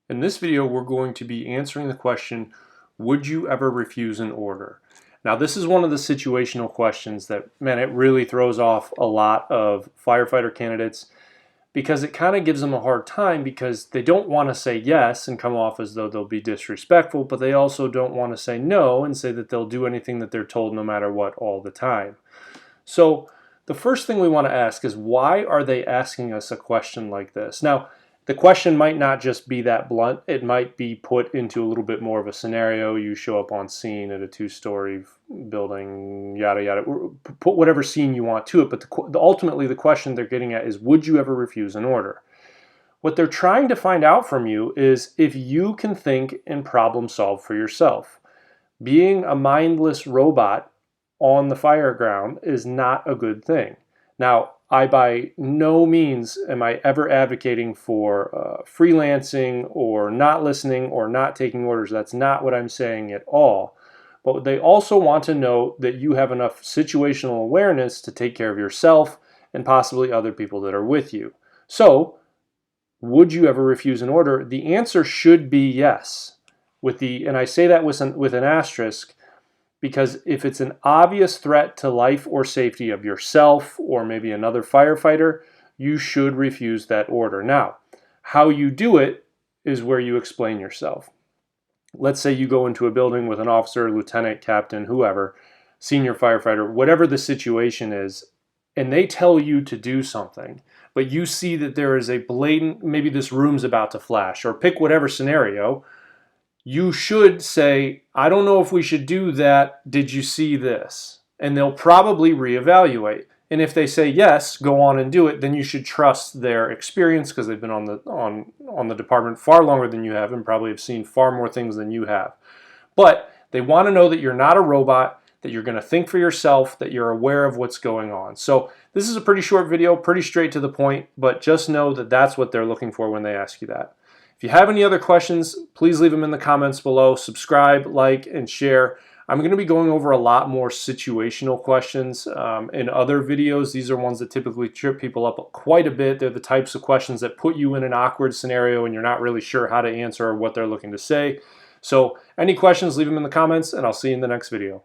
In this video, we're going to be answering the question, would you ever refuse an order? Now, this is one of the situational questions that, man, it really throws off a lot of firefighter candidates because it kind of gives them a hard time because they don't want to say yes and come off as though they'll be disrespectful, but they also don't want to say no and say that they'll do anything that they're told no matter what all the time. So the first thing we want to ask is, why are they asking us a question like this? Now, the question might not just be that blunt. It might be put into a little bit more of a scenario. You show up on scene at a two-story building, yada, yada. Put whatever scene you want to it, but ultimately the question they're getting at is, would you ever refuse an order? What they're trying to find out from you is if you can think and problem solve for yourself. Being a mindless robot on the fire ground is not a good thing. Now, I by no means am I ever advocating for freelancing or not listening or not taking orders. That's not what I'm saying at all. But they also want to know that you have enough situational awareness to take care of yourself and possibly other people that are with you. So, would you ever refuse an order? The answer should be yes. And I say that with an asterisk, because if it's an obvious threat to life or safety of yourself or maybe another firefighter, you should refuse that order. Now, how you do it is where you explain yourself. Let's say you go into a building with an officer, lieutenant, captain, whoever, senior firefighter, whatever the situation is, and they tell you to do something, but you see that there is a blatant, maybe this room's about to flash, or pick whatever scenario. You should say, I don't know if we should do that. Did you see this? And they'll probably reevaluate. And if they say yes, go on and do it, then you should trust their experience because they've been on the department far longer than you have and probably have seen far more things than you have. But they want to know that you're not a robot, that you're going to think for yourself, that you're aware of what's going on. So this is a pretty short video, pretty straight to the point, but just know that that's what they're looking for when they ask you that. If you have any other questions, please leave them in the comments below. Subscribe, like, and share. I'm going to be going over a lot more situational questions in other videos. These are ones that typically trip people up quite a bit. They're the types of questions that put you in an awkward scenario and you're not really sure how to answer or what they're looking to say. So any questions, leave them in the comments, and I'll see you in the next video.